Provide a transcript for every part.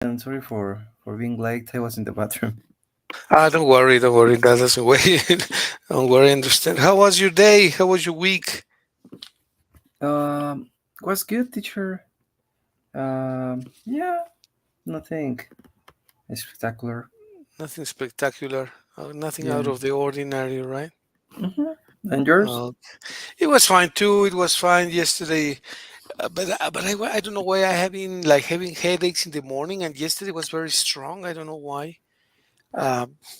And sorry for being late. I was in the bathroom. Don't worry, don't worry. That doesn't weigh in. Don't worry, I understand. How was your day? How was your week? Um, was good, teacher. Yeah, nothing spectacular. Nothing spectacular. Nothing out Yeah. of the ordinary, right? And yours? Uh, it was fine too. It was fine yesterday, but I don't know why I have been like having headaches in the morning, and yesterday was very strong. I don't know why.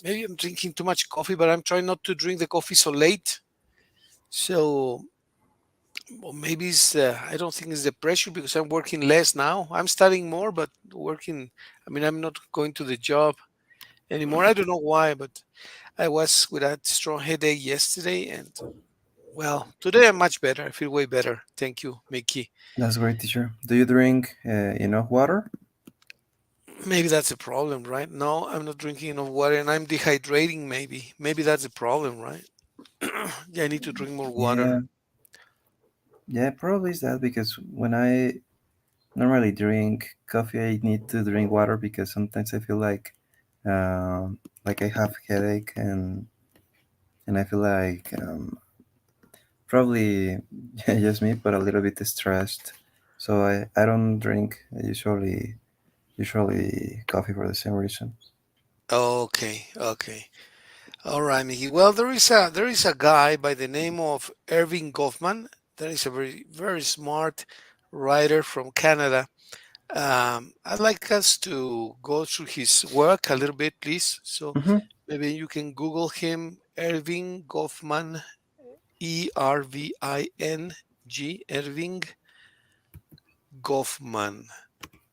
Maybe I'm drinking too much coffee, but I'm trying not to drink the coffee so late. So well, maybe I don't think it's the pressure because I'm working less now. I'm studying more, but working. I mean, I'm not going to the job anymore. I don't know why, but I was with a strong headache yesterday, and well, today I'm much better. I feel way better. Thank you, Mickey. That's great, teacher. Do you drink enough water? Maybe that's a problem, right? No, I'm not drinking enough water, and I'm dehydrating. Maybe that's a problem, right? Yeah, I need to drink more water. Yeah, yeah, probably is that because when I normally drink coffee, I need to drink water because sometimes I feel like I have headache and I feel like probably just me, but a little bit stressed. So I don't drink usually coffee for the same reason. Okay, okay. All right, Mickey. Well, there is a guy by the name of Irving Goffman. That is a very smart writer from Canada. I'd like us to go through his work a little bit, please. So Mm-hmm. maybe you can Google him, Irving Goffman, Irving Goffman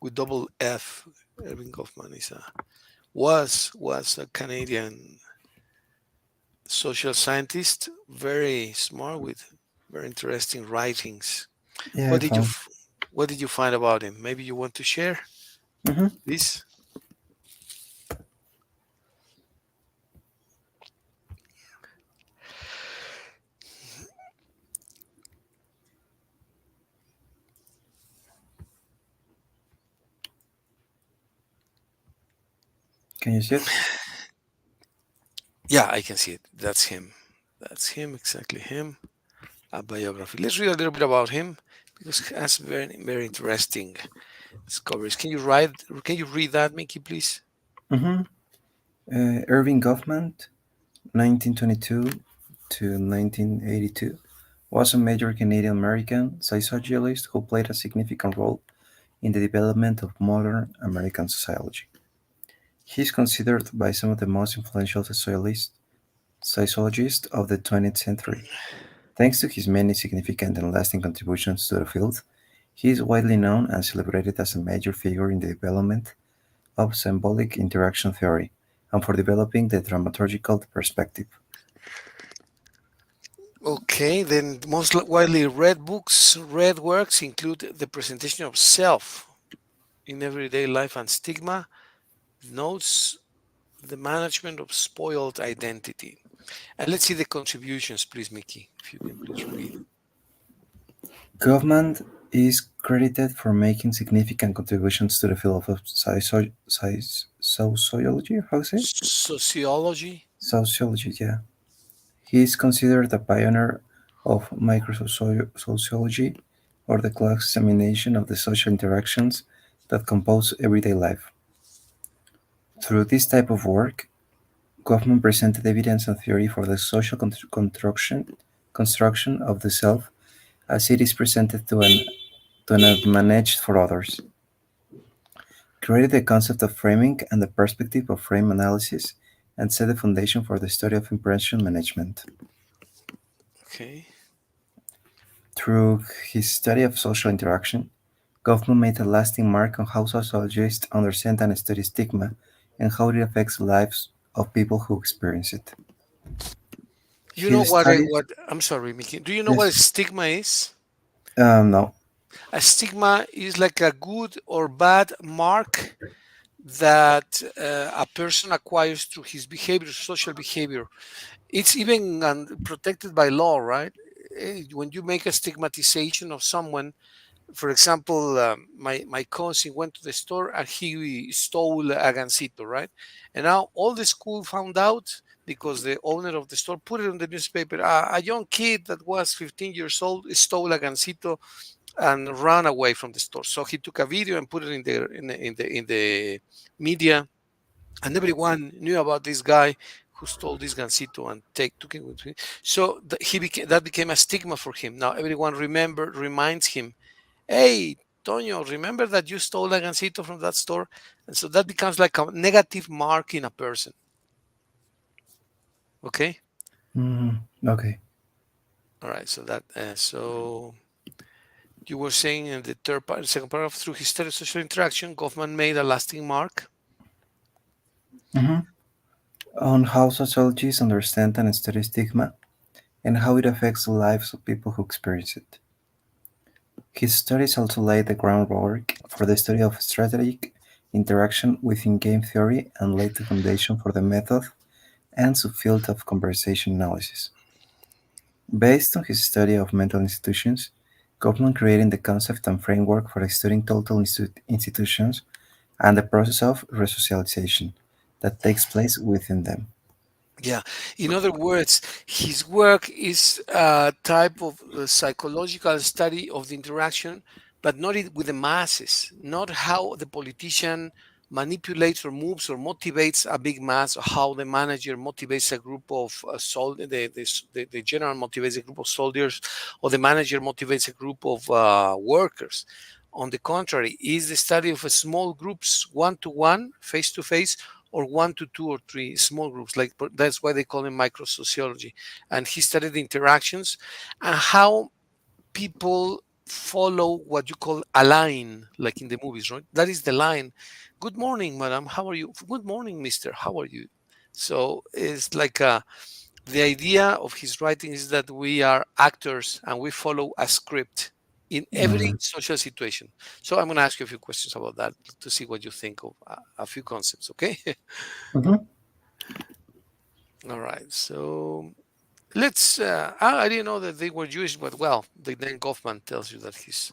with double F. Irving Goffman was a Canadian social scientist, very smart with very interesting writings. Yeah, I What did you found. f- what did you find about him? Maybe you want to share Mm-hmm. this? Can you see it? Yeah, I can see it. That's him. That's him, exactly him. A biography. Let's read a little bit about him because he has very interesting discoveries. Can you read that, Mickey, please? Mm-hmm. Irving Goffman, 1922 to 1982, was a major Canadian American sociologist who played a significant role in the development of modern American sociology. He is considered by some of the most influential sociologists of the 20th century. Thanks to his many significant and lasting contributions to the field, he is widely known and celebrated as a major figure in the development of symbolic interaction theory and for developing the dramaturgical perspective. Okay, then most widely read works include The Presentation of Self in Everyday Life and Stigma, Notes, The Management of Spoiled Identity. And let's see the contributions, please, Mickey, if you can please read. Goffman is credited for making significant contributions to the field of sociology. How to say it? Sociology. Sociology, yeah. He is considered a pioneer of microsociology, or the close examination of the social interactions that compose everyday life. Through this type of work, Goffman presented evidence and theory for the social construction of the self as it is presented to and managed for others, created the concept of framing and the perspective of frame analysis, and set the foundation for the study of impression management. Okay. Through his study of social interaction, Goffman made a lasting mark on how sociologists understand and study stigma and how it affects the lives of people who experience it. You know His what? studies, What? I'm sorry, Mickey. Do you know what yes, a stigma is? no, A stigma is like a good or bad mark that a person acquires through his behavior, social behavior. It's even protected by law, right? When you make a stigmatization of someone, For example, my cousin went to the store and he stole a gansito, right? And now all the school found out because the owner of the store put it on the newspaper. A young kid that was 15 years old stole a gansito and ran away from the store. So he took a video and put it in the media, and everyone knew about this guy who stole this gansito and took it with him. So that became a stigma for him. Now everyone reminds him, hey, Toño, remember that you stole a gansito from that store? And so that becomes like a negative mark in a person. Okay. Okay. All right. So you were saying in the second paragraph, through his study of social interaction, Goffman made a lasting mark. Mhm. On how sociologists understand and study stigma and how it affects the lives of people who experience it. His studies also laid the groundwork for the study of strategic interaction within game theory and laid the foundation for the method and subfield of conversation analysis. Based on his study of mental institutions, Goffman created the concept and framework for studying total institutions and the process of resocialization that takes place within them. Yeah. In other words, his work is a type of psychological study of the interaction, but not with the masses, not how the politician manipulates or moves or motivates a big mass, or how the manager motivates a group of the general motivates a group of soldiers, or the manager motivates a group of workers. On the contrary, is the study of a small groups, one to one, face to face, or one to two or three small groups. Like that's why they call it microsociology. And he studied the interactions and how people follow what you call a line, like in the movies, right? That is the line. Good morning, madam. How are you? Good morning, mister. How are you? So it's like the idea of his writing is that we are actors and we follow a script in every Mm, social situation. So I'm going to ask you a few questions about that to see what you think of a few concepts, okay? mhm. All right. So I didn't know that they were Jewish, but well, the name Goffman tells you that he's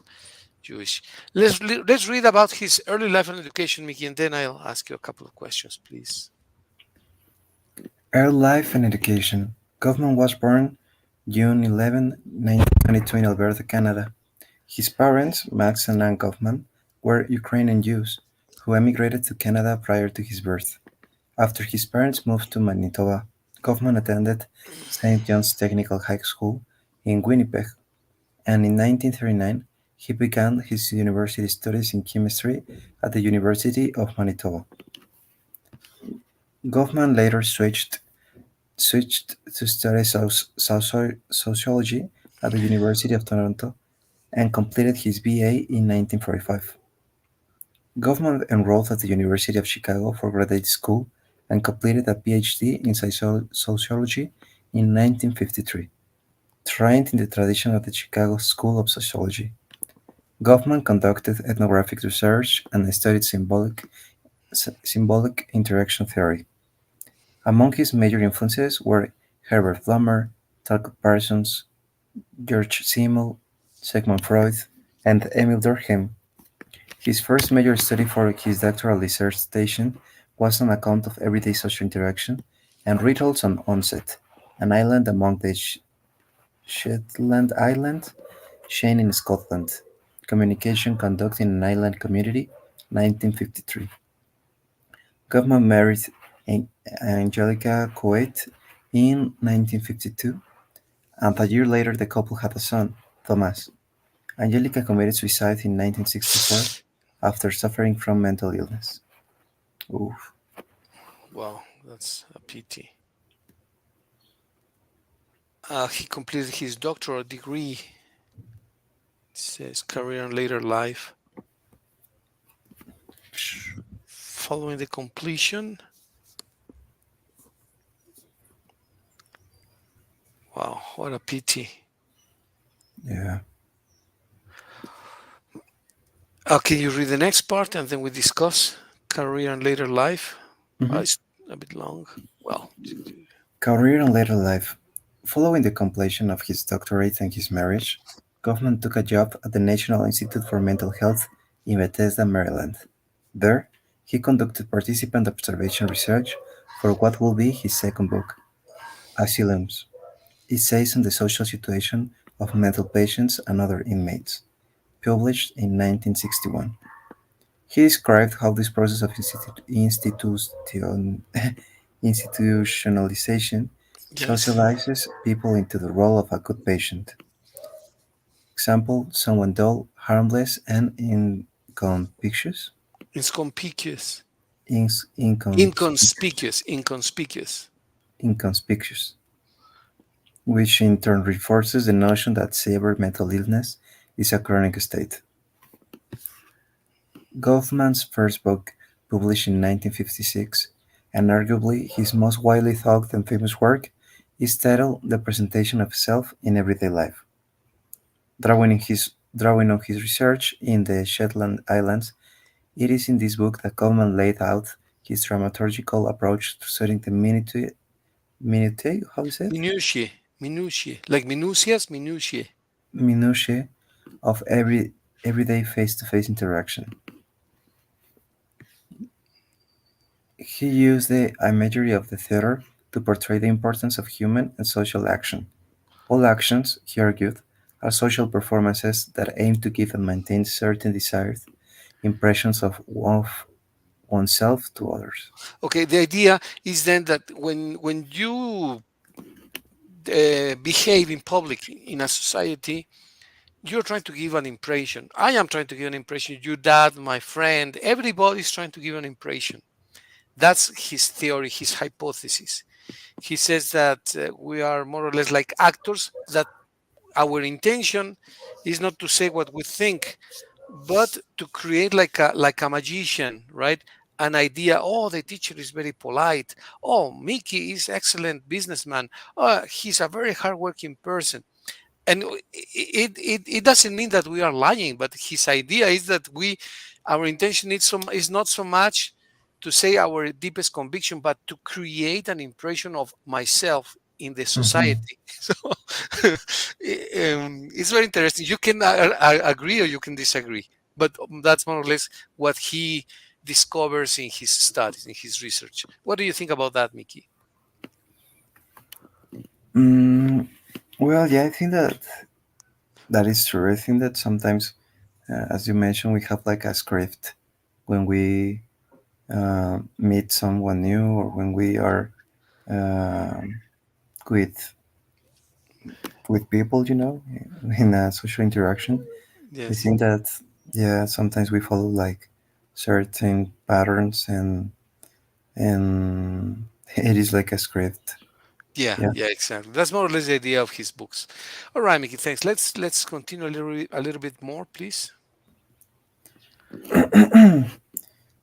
Jewish. Let's read about his early life and education, Mickey, and then I'll ask you a couple of questions, please. Early life and education. Kaufman was born June 11, 1922 in Alberta, Canada. His parents, Max and Anne Kaufman, were Ukrainian Jews who emigrated to Canada prior to his birth. After his parents moved to Manitoba, Kaufman attended St. John's Technical High School in Winnipeg, and in 1939 he began his university studies in chemistry at the University of Manitoba. Kaufman later switched to study sociology at the University of Toronto and completed his BA in 1945. Goffman enrolled at the University of Chicago for graduate school and completed a PhD in sociology in 1953, trained in the tradition of the Chicago School of Sociology. Goffman conducted ethnographic research and studied symbolic interaction theory. Among his major influences were Herbert Blumer, Talcott Parsons, George Simmel, Sigmund Freud, and Emil Durkheim. His first major study for his doctoral dissertation was an account of everyday social interaction and rituals on Onset, an island among the Shetland Islands chain in Scotland. Communication conducted in an island community, 1953. Goffman married Angelica Coet in 1952, and a year later the couple had a son, Thomas. Angelica committed suicide in 1964 after suffering from mental illness. Oof. Wow, that's a pity. He completed his doctoral degree. It says career and later life. Following the completion, wow, what a pity. Yeah. Can you read the next part and then we discuss career and later life? Mhm. It's a bit long. Well, Career and later life. Following the completion of his doctorate and his marriage, Kaufman took a job at the National Institute for Mental Health in Bethesda, Maryland. There, he conducted participant observation research for what will be his second book, Asylums, Essays on the Social Situation of Mental Patients and Other Inmates, published in 1961. He described how this process of institutionalization Yes. socializes people into the role of a good patient. Example, someone dull, harmless, and inconspicuous. Inconspicuous. Ins- inconspicuous, Inconspicuous. inconspicuous, which in turn reinforces the notion that severe mental illness is a chronic state. Goffman's first book, published in 1956, and arguably his most widely thought and famous work, is titled "The Presentation of Self in Everyday Life." Drawing on his research in the Shetland Islands, it is in this book that Goffman laid out his dramaturgical approach to studying the minutiae, how is it? Minutiae. Minutiae. Like minucias, minutiae. Minutiae of everyday face-to-face interaction. He used the imagery of the theater to portray the importance of human and social action. All actions, he argued, are social performances that aim to give and maintain certain desired impressions of oneself to others. Okay, the idea is then that when you behave in public in a society, you're trying to give an impression. I am trying to give an impression. Your dad, my friend, everybody's trying to give an impression. That's his theory, his hypothesis. He says that we are more or less like actors, that our intention is not to say what we think, but to create like a magician, right? An idea. Oh, the teacher is very polite. Oh, Mickey is excellent businessman. Oh, he's a very hardworking person. And it doesn't mean that we are lying, but his idea is that our intention is not so much to say our deepest conviction, but to create an impression of myself in the Mhm. society. So it's very interesting. You can agree or you can disagree, but that's more or less what he discovers in his studies, in his research. What do you think about that, Mickey? Mm, well, yeah, I think that is true. I think that sometimes, as you mentioned, we have like a script when we meet someone new or when we are um, with people, in a social interaction. I Yes. think that yeah, sometimes we follow like certain patterns and it is like a script. Yeah, Yeah. yeah, exactly. That's more or less the idea of his books. All right, Mickey, thanks. Let's continue a little bit more, please.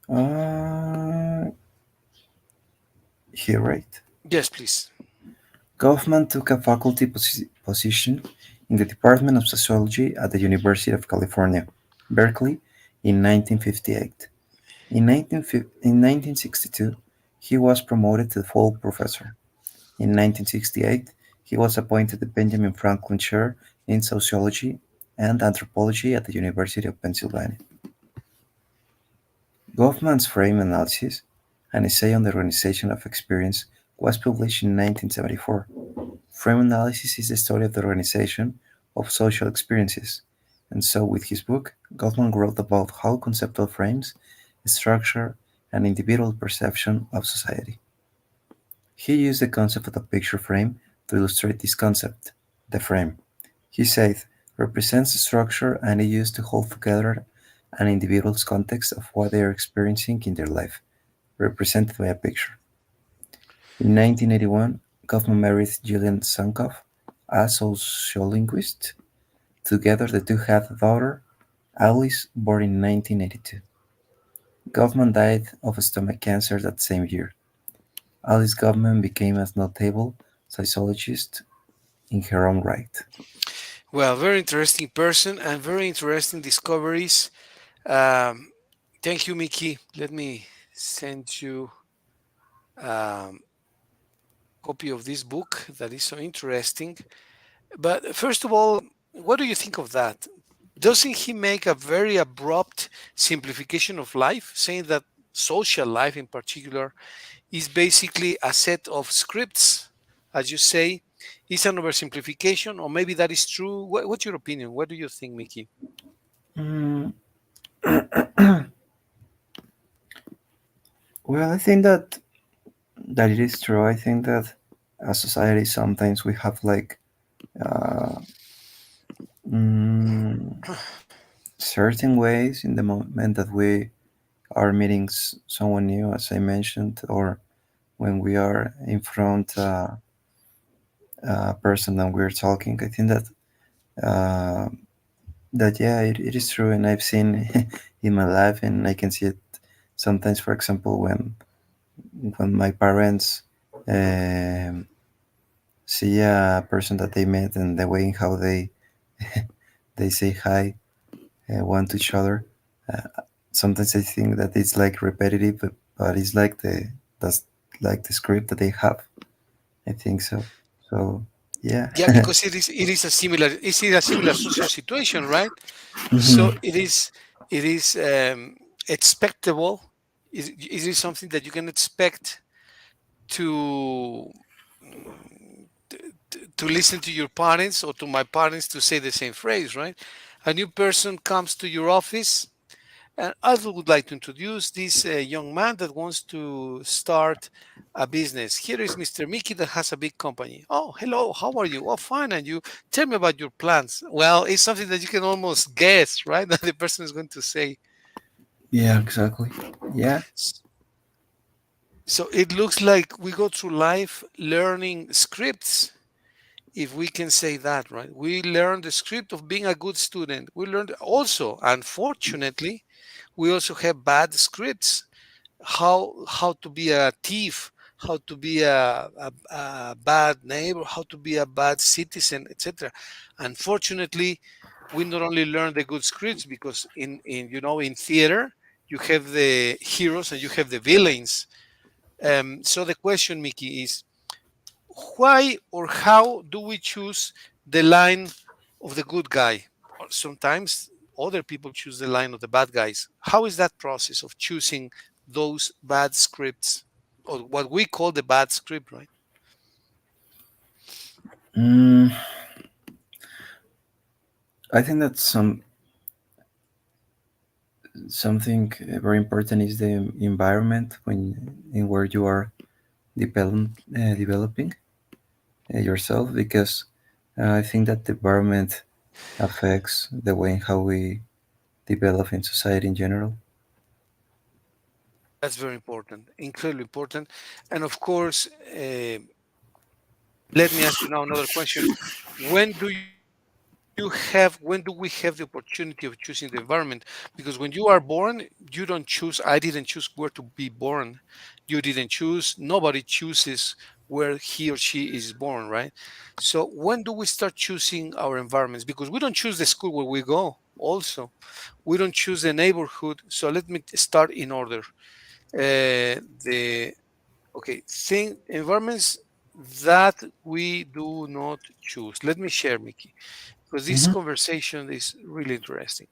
uh, Here, right? Yes, please. Kaufman took a faculty position in the Department of Sociology at the University of California, Berkeley, in 1958. In 1962, he was promoted to full professor. In 1968, he was appointed the Benjamin Franklin Chair in Sociology and Anthropology at the University of Pennsylvania. Goffman's frame analysis, an essay on the organization of experience, was published in 1974. Frame analysis is the study of the organization of social experiences, and so with his book, Goffman wrote about how conceptual frames structure an individual perception of society. He used the concept of the picture frame to illustrate this concept. The frame, he said, represents the structure and is used to hold together an individual's context of what they are experiencing in their life, represented by a picture. In 1981, Kaufman married Gillian Sankoff, a sociolinguist. Together, the two had a daughter, Alice, born in 1982. Goffman died of stomach cancer that same year. Alice Goffman became a notable sociologist in her own right. Well, very interesting person and very interesting discoveries. Um, Thank you, Mickey. Let me send you a copy of this book that is so interesting. But first of all, What do you think of that? Doesn't he make a very abrupt simplification of life, saying that social life in particular is basically a set of scripts, as you say? Is an oversimplification, or maybe that is true? What's your opinion? What do you think, Mickey? Mm, well, I think that it is true. I think that as society sometimes we have like uh, mm, certain ways in the moment that we are meeting someone new, as I mentioned, or when we are in front a person and we're talking. I think uh, that yeah, it is true, and I've seen in my life, and I can see it sometimes. For example, when my parents um, see a person that they met and the way in how they say hi one to each other. Uh, Sometimes I think that it's like repetitive, but it's like that's like the script that they have. I think so. So yeah. Yeah, because it is a similar social situation, right? Hmm. So it is expectable. It is something that you can expect to to listen to your parents or to my parents to say the same phrase, right? A new person comes to your office, and I would like to introduce this young man that wants to start a business. Here is Mr. Mickey that has a big company. Oh, hello, how are you? Oh, fine. And you tell me about your plans. Well, it's something that you can almost guess, right? That the person is going to say. Yeah, exactly. Yeah. S- So it looks like we go through life learning scripts, if we can say that, right? We learn the script of being a good student. We learned also, unfortunately, we also have bad scripts. How to be a thief, how to be a bad neighbor, how to be a bad citizen, etc. Unfortunately, we not only learn the good scripts because in theater you have the heroes and you have the villains. So the question, Mickey, is why or how do we choose the line of the good guy? Or sometimes other people choose the line of the bad guys. How is that process of choosing those bad scripts, or what we call the bad script, right? Mm, I think that something very important is the environment when in where you are developing yourself, because I think that the environment affects the way in how we develop in society in general. That's very important, incredibly important. And of course, let me ask you now another question. When do we have the opportunity of choosing the environment? Because when you are born, you don't choose. I didn't choose where to be born. You didn't choose. Nobody chooses where he or she is born, right? So when do we start choosing our environments? Because we don't choose the school where we go. Also, we don't choose the neighborhood. So let me start in order. The Okay, think environments that we do not choose. Let me share, Mickey, because this Hmm. conversation is really interesting.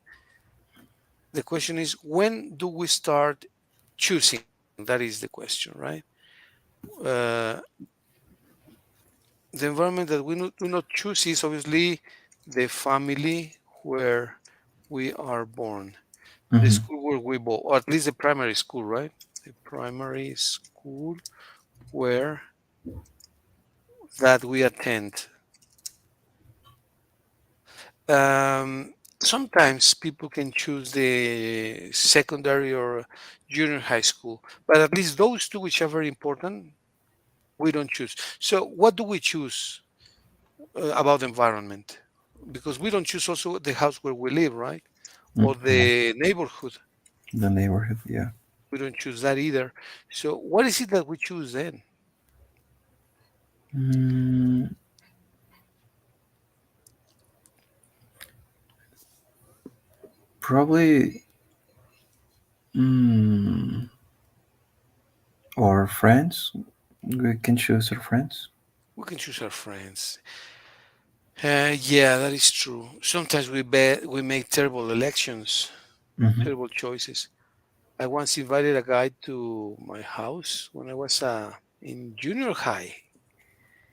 The question is, when do we start choosing? That is the question, right? Uh, the environment that we do not choose is obviously the family where we are born, the Hmm. school where we born, or at least the primary school, right? The primary school where that we attend. Sometimes people can choose the secondary or junior high school, but at least those two, which are very important, we don't choose. So, what do we choose about the environment? Because we don't choose also the house where we live, right? Or Hmm. the neighborhood. The neighborhood, yeah. We don't choose that either. So, what is it that we choose then? Mm, Probably mm, our friends. We can choose our friends. We can choose our friends. Yeah, that is true. Sometimes we make terrible elections, Hmm. terrible choices. I once invited a guy to my house when I was in junior high,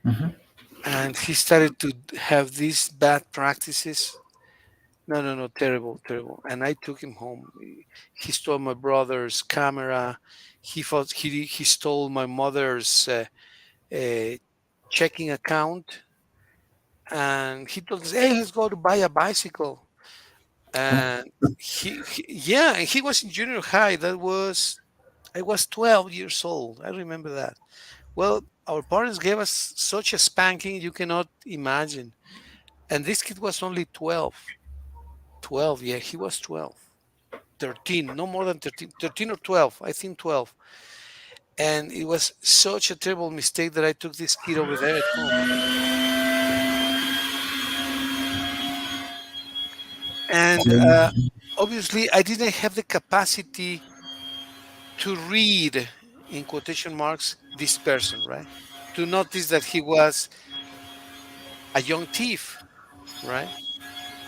Hmm. and he started to have these bad practices. No, no, no, terrible, terrible. And I took him home. He stole my brother's camera. He stole my mother's uh, checking account, and he told us, "Hey, let's go to buy a bicycle." Oh, And yeah, and he was in junior high. I was 12 years old. I remember that. Well, our parents gave us such a spanking you cannot imagine. And this kid was only 12. 12, yeah, he was 12. 13, no more than 13, 13 or 12, I think 12. And it was such a terrible mistake that I took this kid over there at home. And yeah. obviously, I didn't have the capacity to read, in quotation marks, this person, right? To notice that he was a young thief, right?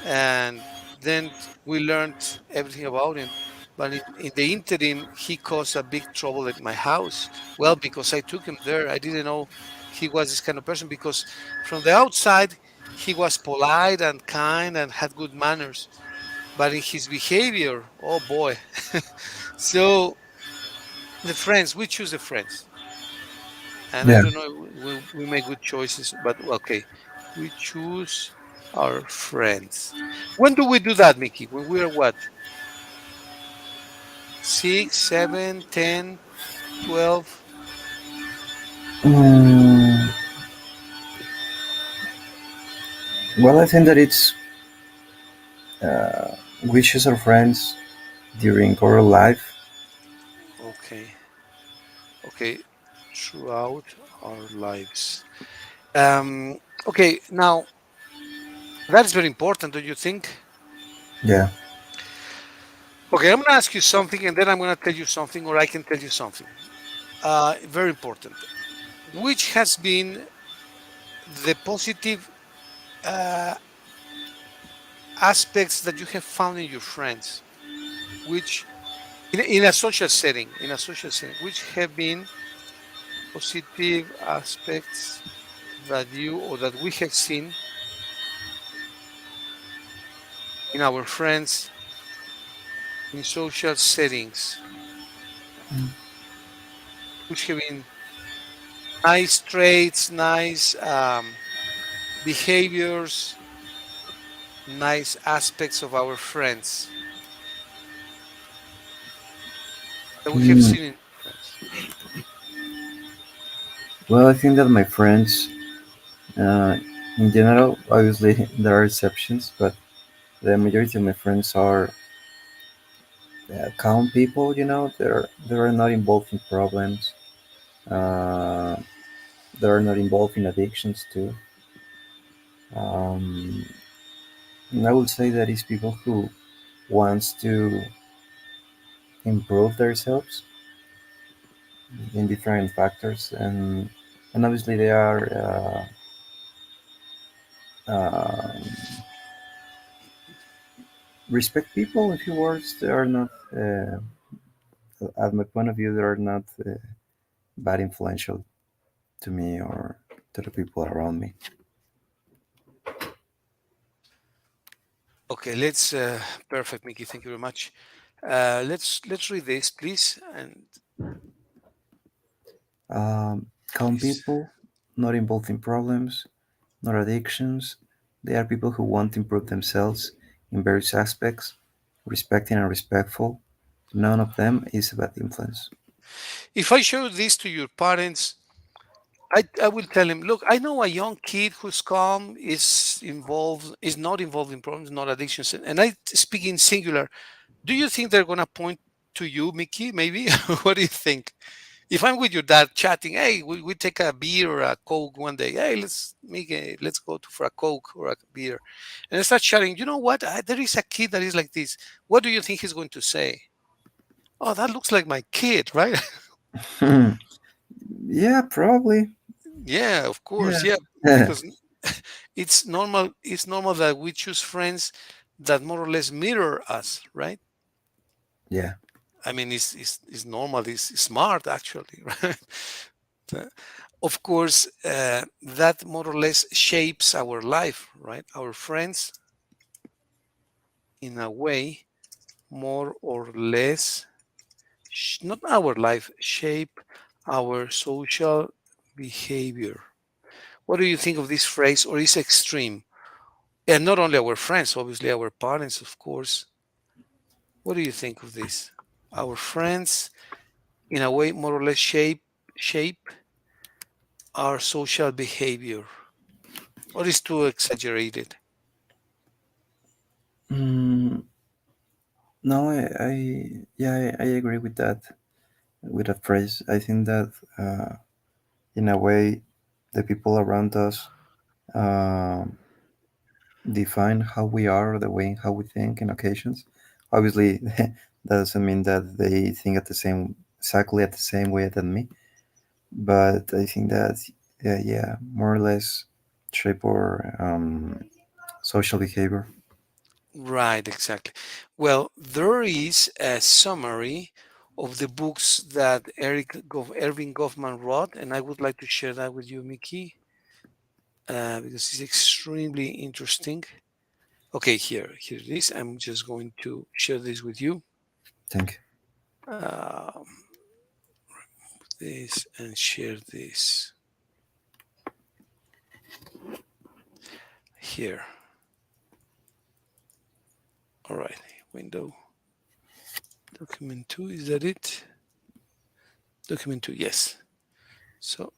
And then we learned everything about him. But in the interim, he caused a big trouble at my house. Well, because I took him there, I didn't know he was this kind of person because from the outside, he was polite and kind and had good manners. But in his behavior, oh boy. So the friends, we choose the friends. And I Yeah. don't know, we make good choices, but okay, we choose our friends. When do we do that, Mickey? When we are what? 6, 7, 10, 12? Mm, well, I think that it's we choose our friends during our life. Okay, okay, throughout our lives. Okay, now that is very important, don't you think? Yeah. Okay, I'm gonna ask you something and then I'm gonna tell you something, or I can tell you something. Very important. Which has been the positive uh, aspects that you have found in your friends, which in a social setting, which have been positive aspects that you or that we have seen in our friends in social settings, which have been nice traits, nice behaviors, nice aspects of our friends that we have Mm, seen in friends. well, I think that my friends, uh, in general, obviously there are exceptions, but the majority of my friends are calm people. They're not involved in problems. Uh, they're not involved in addictions too. Um, and I would say that it's people who wants to improve themselves in different factors, and obviously they are respect people. In few words, they are not, at my point of view, they are not bad influential to me or to the people around me. Okay, let's perfect, Mickey. Thank you very much. Let's read this, please. And Calm please. people, not involved in problems, not addictions. They are people who want to improve themselves in various aspects, respecting and respectful. None of them is a bad influence. If I show this to your parents, I will tell him, look, I know a young kid who's calm, is not involved in problems, not addictions, and I speak in singular. Do you think they're gonna point to you, Mickey? Maybe. What do you think? If I'm with your dad chatting, hey, we take a beer or a coke one day. Hey, let's go for a coke or a beer, and I start chatting. You know what? There is a kid that is like this. What do you think he's going to say? Oh, that looks like my kid, right? Yeah, probably. Yeah, of course. Yeah. Yeah, because It's normal that we choose friends that more or less mirror us, right? Yeah. I mean, it's normal, it's smart actually, right? Uh, of course, that more or less shapes our life, right? Our friends, in a way, more or less, not our life, shape our social behavior. What do you think of this phrase, or is extreme? And not only our friends, obviously our parents, of course. What do you think of this? Our friends, in a way, more or less shape our social behavior, or is too exaggerated? Mm, no, I agree with that phrase. I think that in a way, the people around us um define how we are, the way how we think in occasions. Obviously, that doesn't mean that they think at the same exactly at the same way than me, but I think that yeah, more or less shape our social behavior. Right, exactly. Well, there is a summary of the books that Erving Goffman wrote, and I would like to share that with you, Mickey, because it's extremely interesting. Okay, here it is. I'm just going to share this with you. Thank you. Um, this and share this here. All right, window document 2. Is that it? Document 2, yes. So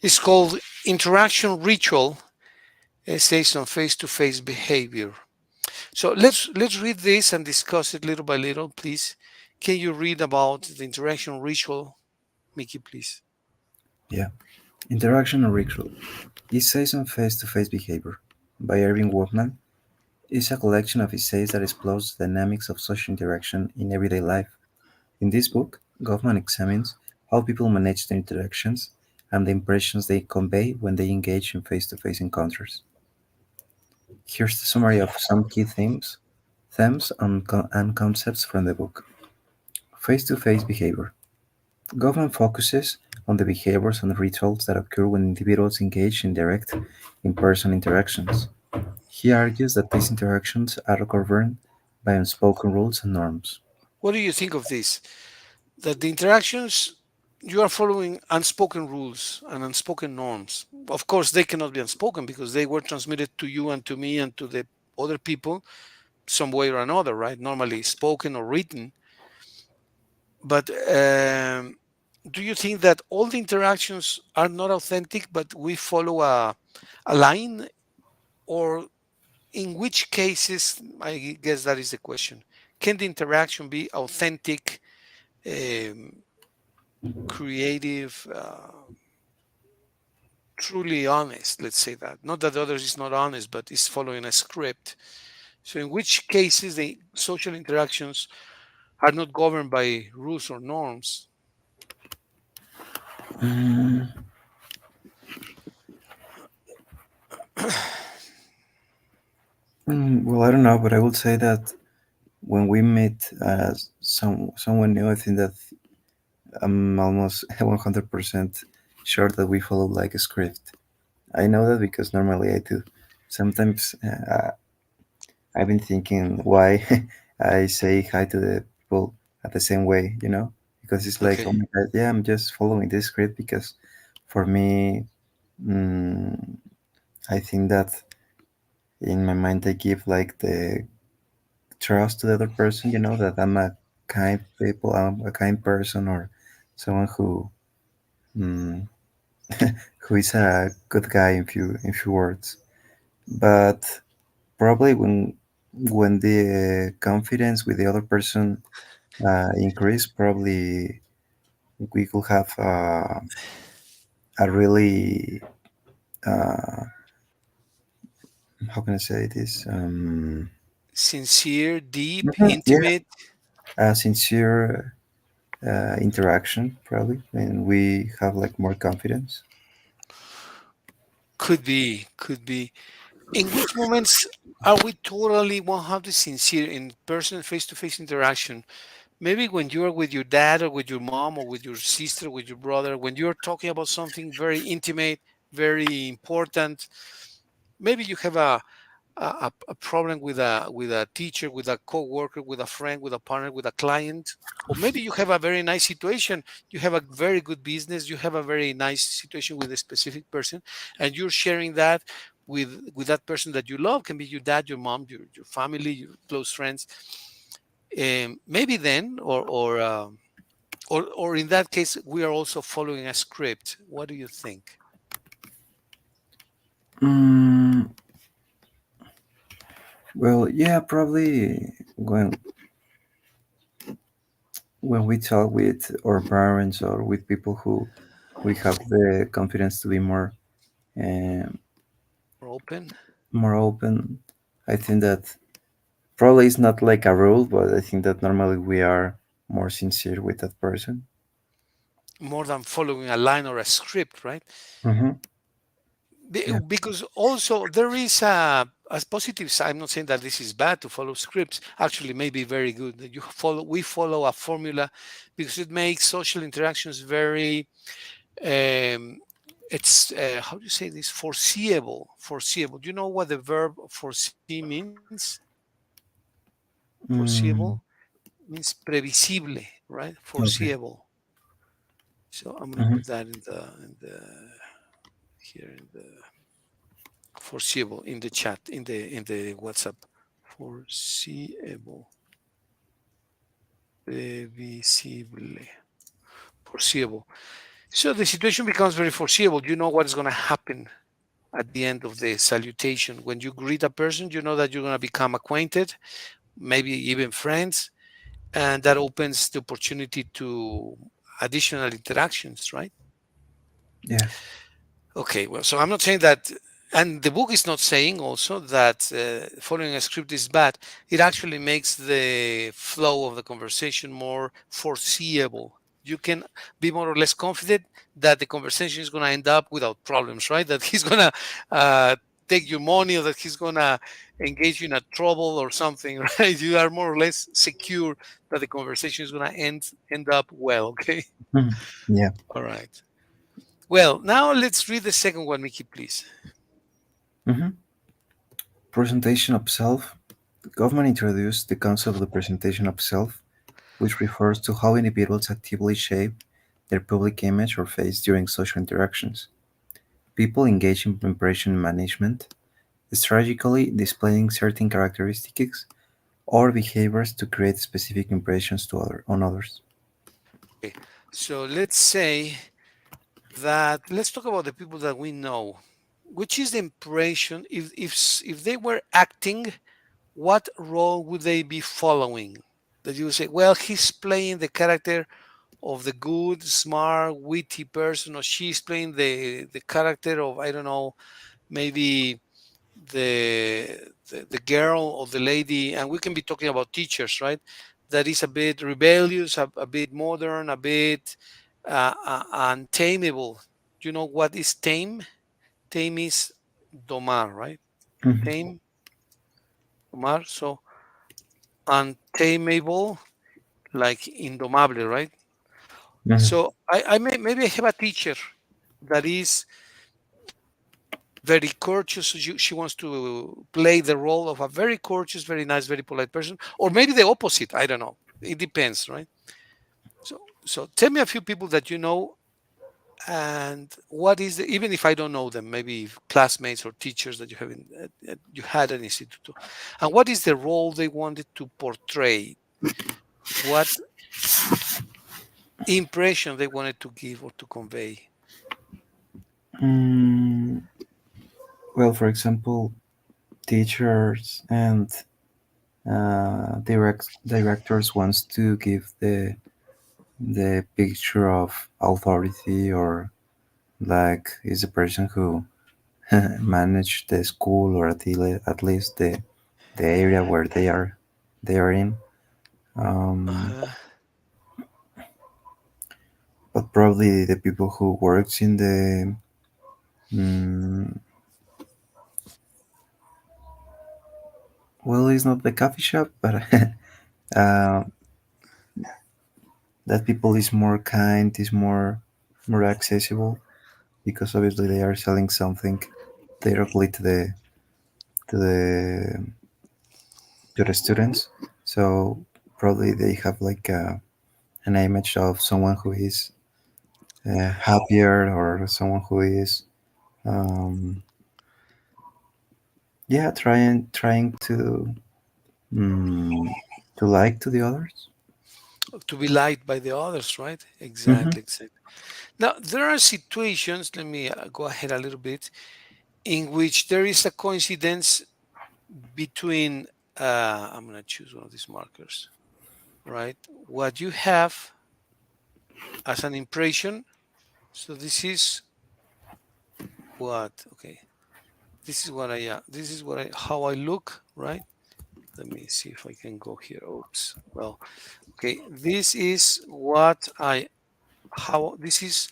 it's called Interaction Ritual, Essays on Face-to-Face Behavior. So let's read this and discuss it little by little, please. Can you read about the interaction ritual, Mickey, please? Yeah. Interaction and ritual. Essays on face-to-face behavior by Irving Wolfman is a collection of essays that explores the dynamics of social interaction in everyday life. In this book, Goffman examines how people manage their interactions and the impressions they convey when they engage in face-to-face encounters. Here's the summary of some key themes and concepts from the book. Face-to-face behavior. Goffman focuses on the behaviors and rituals that occur when individuals engage in direct, in-person interactions. He argues that these interactions are governed by unspoken rules and norms. What do you think of this? That the interactions, you are following unspoken rules and unspoken norms. Of course, they cannot be unspoken because they were transmitted to you and to me and to the other people some way or another, right? Normally spoken or written. But do you think that all the interactions are not authentic, but we follow a line? Or in which cases, I guess that is the question, can the interaction be authentic, um, creative, truly honest? Let's say that. Not that the others is not honest, but is following a script. So, in which cases the social interactions are not governed by rules or norms? Mm, well, I don't know, but I would say that when we meet someone new, I think that I'm almost 100% sure that we follow like a script. I know that because normally I do. Sometimes I've been thinking why I say hi to the people at the same way, because it's like, Okay. oh my god, yeah, I'm just following this script because for me, mm, I think that in my mind I give like the trust to the other person, that I'm a kind person or someone mm, who is a good guy in few words. But probably when the confidence with the other person increase, probably we could have a really uh, how can I say this? Sincere, deep, Yeah, intimate. a sincere interaction, probably, and we have like more confidence. Could be, could be. In which moments are we totally 100 sincere in person face-to-face interaction? Maybe when you are with your dad or with your mom or with your sister, with your brother, when you're talking about something very intimate, very important. Maybe you have a problem with a teacher, with a coworker, with a friend, with a partner, with a client, or maybe you have a very nice situation. You have a very good business. You have a very nice situation with a specific person, and you're sharing that with that person that you love. Can be your dad, your mom, your family, your close friends. Maybe then, or in that case, we are also following a script. What do you think? Mm, well, yeah, probably when we talk with our parents or with people who we have the confidence to be um, More open, more open. I think that probably it's not like a rule, but I think that normally we are more sincere with that person. more than following a line or a script, right? Mm-hmm. Yeah. Because also there is a positive side. I'm not saying that this is bad to follow scripts. Actually, maybe very good that we follow a formula because it makes social interactions very um, it's how do you say this, foreseeable. Do you know what the verb foresee means? Foreseeable Mm, means previsible, right? okay. Foreseeable. So I'm going to Mm-hmm. put that in the here in the foreseeable in the chat in the WhatsApp. Foreseeable, previsible, foreseeable. So the situation becomes very foreseeable. You know what is going to happen at the end of the salutation. When you greet a person, you know that you're going to become acquainted, maybe even friends, and that opens the opportunity to additional interactions, right? Yes. Okay, well, so I'm not saying that, and the book is not saying also that following a script is bad. It actually makes the flow of the conversation more foreseeable. You can be more or less confident that the conversation is going to end up without problems, right? That he's going to take your money or that he's going to engage you in a trouble or something, right? You are more or less secure that the conversation is going to end up well, okay? Mhm. Yeah. All right. Well, now let's read the second one, Mickey, please. Mm-hmm. Presentation of self. Goffman introduced the concept of the presentation of self, which refers to how individuals actively shape their public image or face during social interactions. People engage in impression management, strategically displaying certain characteristics or behaviors to create specific impressions on others. Okay, so let's say that let's talk about the people that we know. Which is the impression if they were acting, what role would they be following? That you would say, well, he's playing the character of the good, smart, witty person, or she's playing the character of, I don't know, maybe the girl or the lady, and we can be talking about teachers, right? That is a bit rebellious, a bit modern, a bit untamable. Do you know what is tame? Tame is domar, right? Mhm, Tame, domar. So untamable, like indomable, right? mhm, So maybe I have a teacher that is very courteous. She wants to play the role of a very courteous, very nice, very polite person, or maybe the opposite. I don't know. It depends, right? So tell me a few people that you know, and what is the, even if I don't know them, maybe classmates or teachers that you have you had an institute, and what is the role they wanted to portray? What impression they wanted to give or to convey? Mm, well, for example, teachers and directors wants to give the picture of authority, or like is a person who manage the school, or at least the area where they are in. Um, Uh-huh. but probably the people who works in the Well, it's not the coffee shop, but uh, that people is more kind, is more accessible because obviously they are selling something directly to the to the students. So probably they have like an image of someone who is happier or someone who is um, yeah, trying mm, to like to the others. To be liked by the others, right? Hmm. Exactly, exactly. Now, there are situations, let me go ahead a little bit, in which there is a coincidence between, I'm going to choose one of these markers, right? What you have as an impression. So this is what, okay, this is what how I look, right? Let me see if I can go here. Oops. Well, okay, this is what this is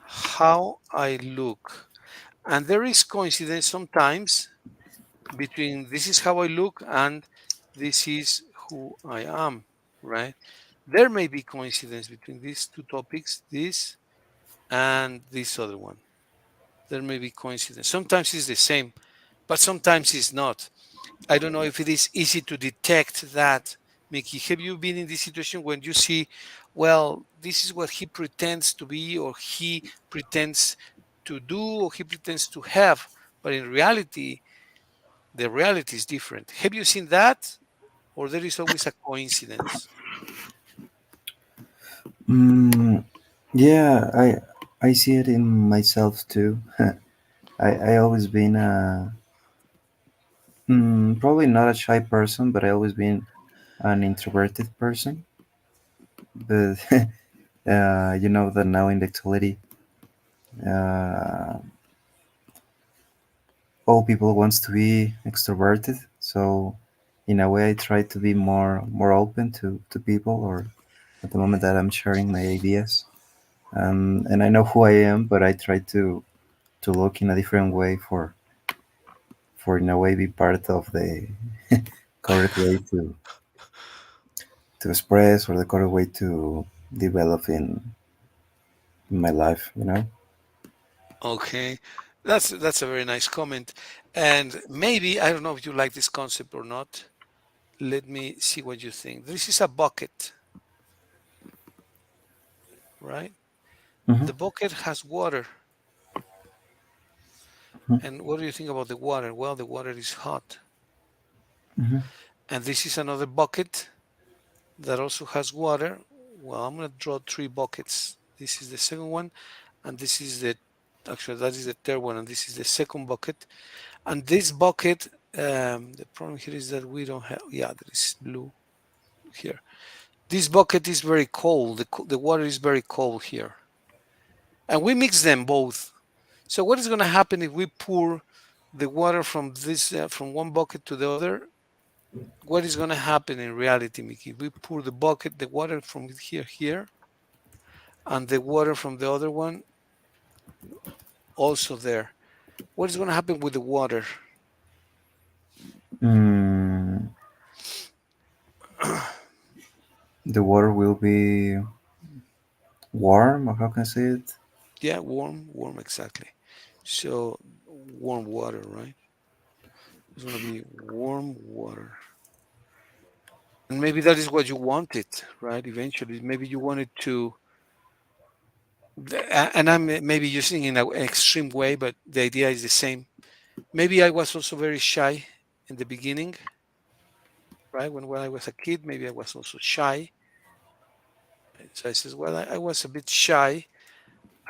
how I look. And there is coincidence sometimes between this is how I look and this is who I am, right? There may be coincidence between these two topics, this and this other one. There may be coincidence. Sometimes it's the same, but sometimes it's not. I don't know if it is easy to detect that. Mickey, have you been in this situation when you see, well, this is what he pretends to be, or he pretends to do, or he pretends to have, but in reality, the reality is different. Have you seen that, or there is always a coincidence? Mm, yeah, I see it in myself too. I always been probably not a shy person, but I always been an introverted person. But you know that now in the actuality, uh, all people wants to be extroverted. So in a way, I try to be more open to people, or at the moment that I'm sharing my ideas. And I know who I am, but I try to look in a different way for in a way be part of the correct way to express or the correct way to develop in my life. You know. Okay, that's a very nice comment, and maybe I don't know if you like this concept or not. Let me see what you think. This is a bucket, right? Hmm. The bucket has water. And what do you think about the water? Well, the water is hot. Hmm. And this is another bucket that also has water. Well, I'm going to draw three buckets. This is the second one, and this is actually, that is the third one, and this is the second bucket. And this bucket, the problem here is that we don't have, yeah, there is blue here. This bucket is very cold. The water is very cold here. And we mix them both. So what is going to happen if we pour the water from from one bucket to the other? What is going to happen in reality, Mickey? We pour the water from here, and the water from the other one also there. What is going to happen with the water? Mm, the water will be warm, or how can I say it? Yeah, warm, exactly. So warm water, right? It's going to be warm water. And maybe that is what you wanted, right? Eventually, maybe you wanted to, and I'm maybe using in an extreme way, but the idea is the same. Maybe I was also very shy in the beginning, right? When I was a kid, maybe I was also shy. So I says, well, I was a bit shy.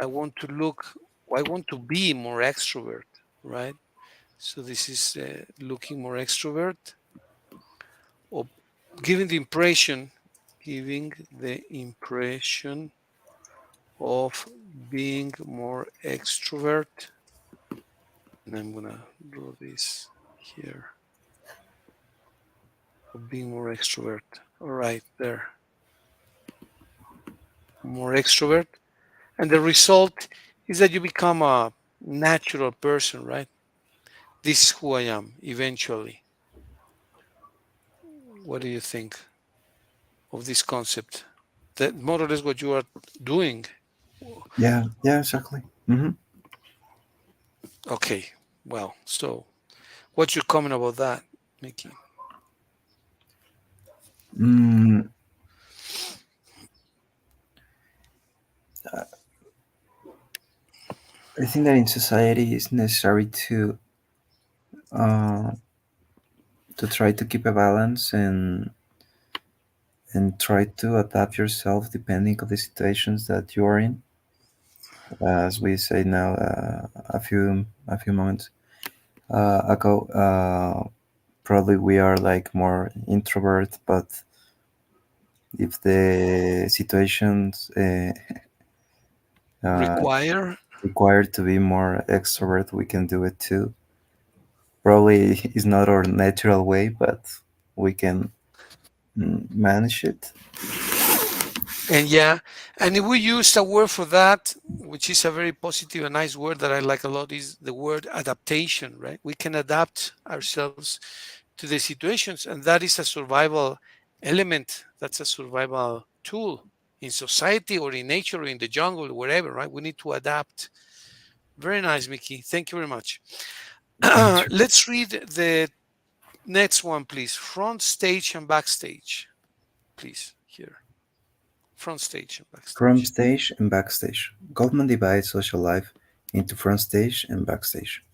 I want to look, I want to be more extrovert, right? So this is looking more extrovert, or giving the impression, giving the impression of being more extrovert. And I'm gonna draw this here, of being more extrovert. All right, there, more extrovert. And the result is that you become a natural person, right? This is who I am eventually. What do you think of this concept? That more or less what you are doing. Yeah, yeah, exactly. Okay, well, so what's your comment about that, Mickey? Mm, I think that in society it's necessary uh, to try to keep a balance and try to adapt yourself depending on the situations that you are in. As we say now, a few moments ago, probably we are like more introvert, but if the situations uh, Require. require to be more extrovert, we can do it too. Probably is not our natural way, but we can manage it. And yeah, and if we use a word for that, which is a very positive and nice word that I like a lot, is the word adaptation, right? We can adapt ourselves to the situations, and that is a survival element. That's a survival tool in society or in nature or in the jungle, wherever, right? We need to adapt. Very nice, Mickey. Thank you very much. Thanks. Let's read the next one, please. Front stage and backstage, please. Here, front stage and Front backstage. stage and backstage. Goldman divides social life into front stage and backstage.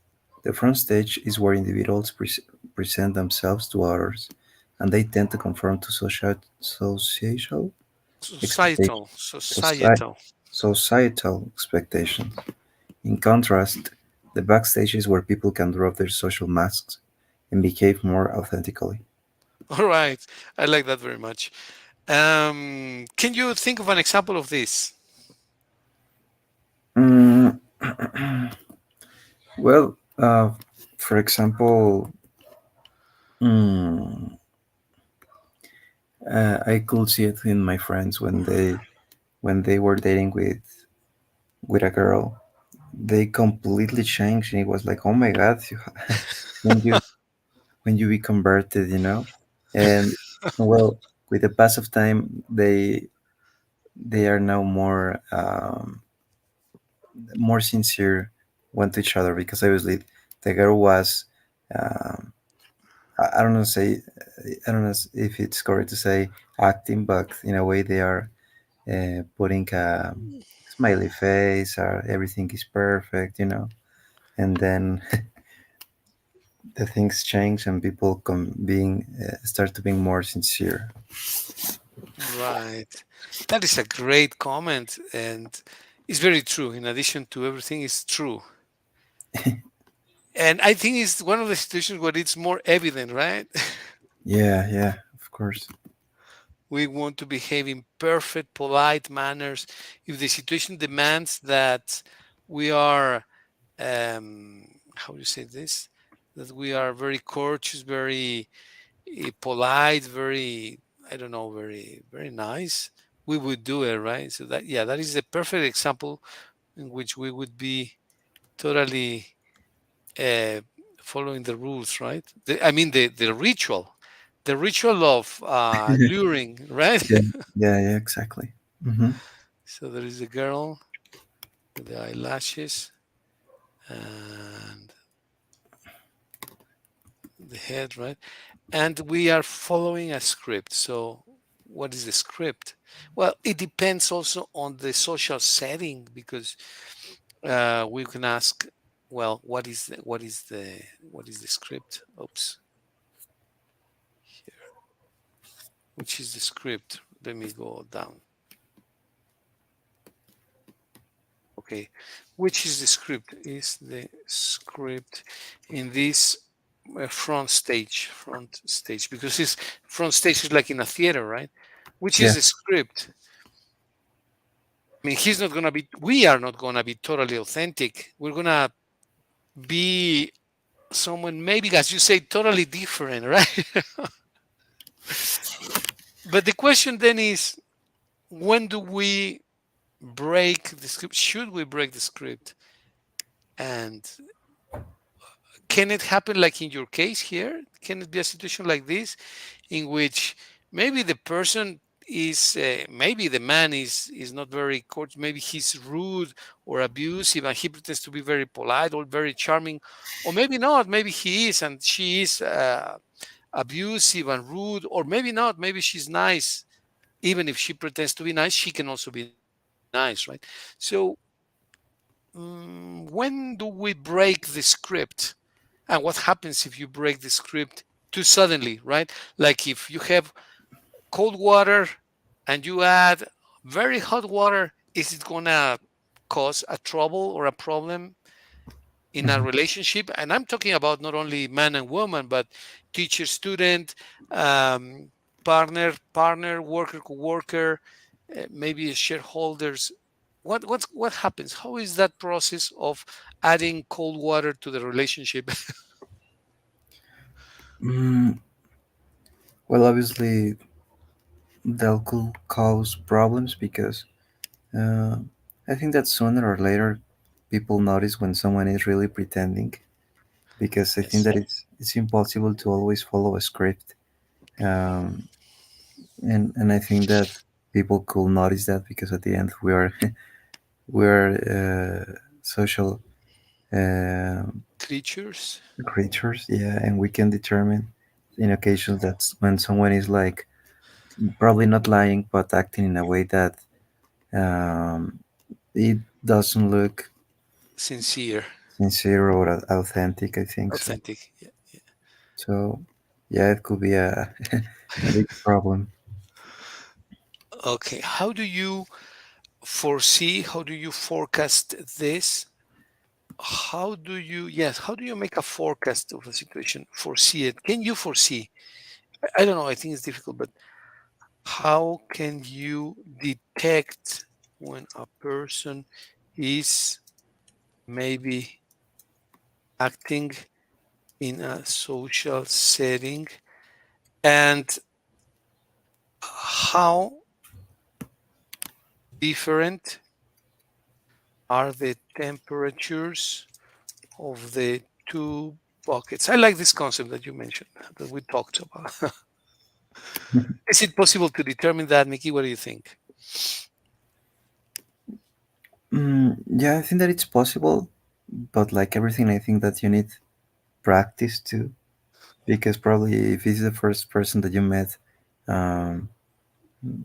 The front stage is where individuals present themselves to others, and they tend to conform to social expectations. Societal, Soci- societal. societal expectations. In contrast, the backstage is where people can drop their social masks and behave more authentically. All right, I like that very much. Can you think of an example of this? Mm, well, for example, mm, I could see it in my friends when they were dating with a girl. They completely changed, and it was like, oh my god, when you be converted, and well, with the pass of time, they are now more sincere one to each other because obviously the girl was um, I don't know say I don't know if it's correct to say acting, but in a way they are putting a smiley face or everything is perfect, and then the things change and people being start to being more sincere. Right. That is a great comment, and it's very true. In addition to everything, it's true. And I think it's one of the situations where it's more evident, right? Yeah, yeah, of course. We want to behave in perfect, polite manners. If the situation demands that we are, how do you say this? That we are very courteous, very polite, very, I don't know, very, very nice, we would do it, right? So that, yeah, that is the perfect example in which we would be totally uh, following the rules, right? I mean, the ritual of luring, right? Yeah, yeah, yeah, exactly. Hmm. So there is a girl with the eyelashes and the head, right? And we are following a script. So, what is the script? Well, it depends also on the social setting because we can ask, well, what is the script? Oops, here, which is the script? Let me go down. Okay, which is the script? Is the script in this front stage? Because this front stage is like in a theater, right? Which is Yeah, the script? I mean, he's not gonna be. We are not gonna be totally authentic. We're gonna be someone maybe, as you say, totally different, right? But the question then is, when do we break the script? Should we break the script and can it happen like in your case here? Can it be a situation like this in which maybe the person is maybe the man is not very maybe he's rude or abusive and he pretends to be very polite or very charming, or maybe not, maybe he is and she is abusive and rude, or maybe not, maybe she's nice. Even if she pretends to be nice, she can also be nice, right? So when do we break the script, and what happens if you break the script too suddenly, right? Like if you have cold water and you add very hot water, is it gonna cause a trouble or a problem in a Mhm. relationship? And I'm talking about not only man and woman, but teacher student, um, partner, worker co-worker, maybe shareholders. What happens? How is that process of adding cold water to the relationship? Mm, well, obviously, that could cause problems because uh, I think that sooner or later people notice when someone is really pretending. Because I think Yes, that it's impossible to always follow a script, um, and I think that people could notice that because at the end we are social uh, creatures. creatures, yeah, and we can determine in occasions that when someone is like probably not lying but acting in a way that um, it doesn't look Sincere, sincere or authentic. I think so. authentic. Yeah. So yeah, it could be a a big problem. Okay, how do you foresee? How do you forecast this? How do you make a forecast of a situation? Foresee it? Can you foresee? I don't know. I think it's difficult, but how can you detect when a person is maybe acting in a social setting, and how different are the temperatures of the two buckets? I like this concept that you mentioned, that we talked about. Is it possible to determine that, Mickey? What do you think? Yeah, I think that it's possible, but like everything, I think that you need practice too. Because probably if this is the first person that you met, um,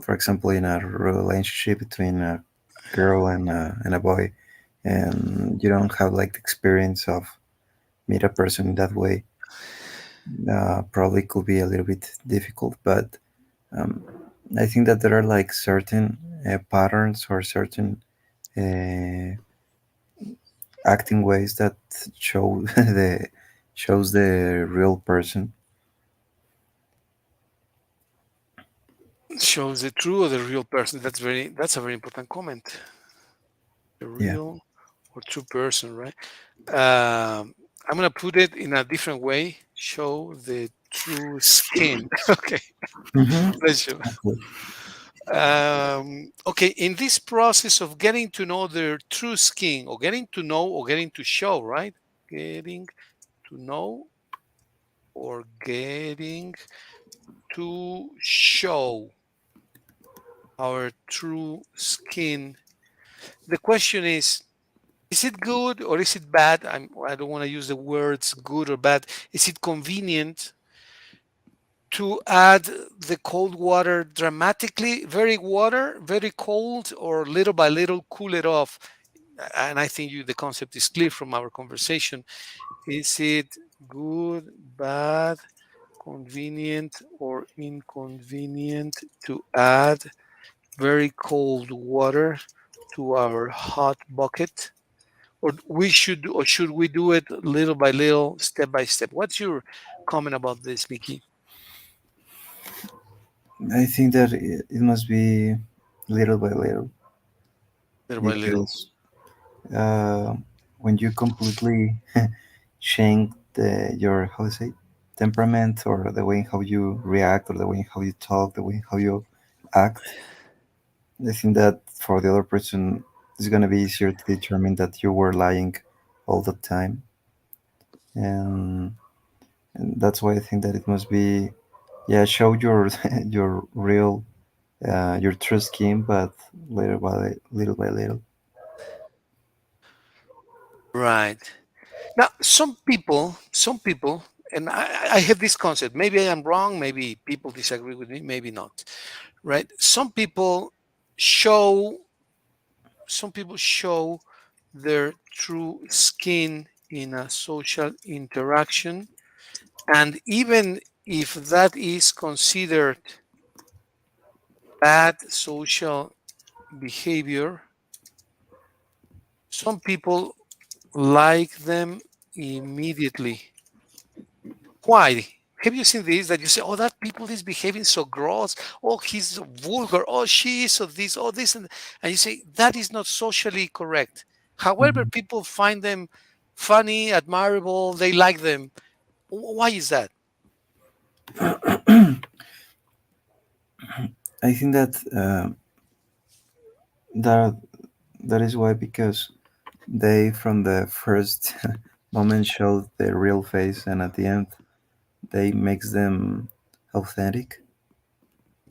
for example, in a relationship between a girl and a boy, and you don't have like the experience of meet a person in that way, probably could be a little bit difficult. But um, I think that there are like certain patterns or certain uh, acting ways that show the shows the real person. Shows the true or the real person. That's a very important comment. The Yeah. real or true person, right? I'm gonna put it in a different way. Show the true skin. Okay, Mm-hmm. let's show. Okay, in this process of getting to know their true skin, or getting to know, or getting to show, right? Getting to know or getting to show our true skin. The question is it good or is it bad? I don't want to use the words good or bad. Is it convenient to add the cold water dramatically, very cold, or little by little cool it off? And I think the concept is clear from our conversation. Is it good, bad, convenient, or inconvenient to add very cold water to our hot bucket? Or should we do it little by little, step by step? What's your comment about this, Mickey? I think that it must be little by little Little by little. because uh, when you completely change your how to say temperament or the way in how you react or the way in how you talk, the way in how you act, I think that for the other person it's gonna be easier to determine that you were lying all the time. and, and that's why I think that it must be, yeah, show your your real your true skin, but little by little. Right. Now, some people, and I have this concept. Maybe I am wrong. Maybe people disagree with me. Maybe not. Right. Some people show their true skin in a social interaction, and even if that is considered bad social behavior, some people like them immediately. Why? Have you seen this? That you say, "Oh, that people is behaving so gross. Oh, he's so vulgar. Oh, she is so this. Oh, this," and you say that is not socially correct. However, Mhm. people find them funny, admirable. They like them. Why is that? I think that that that is why, because they from the first moment show their real face, and at the end they makes them authentic,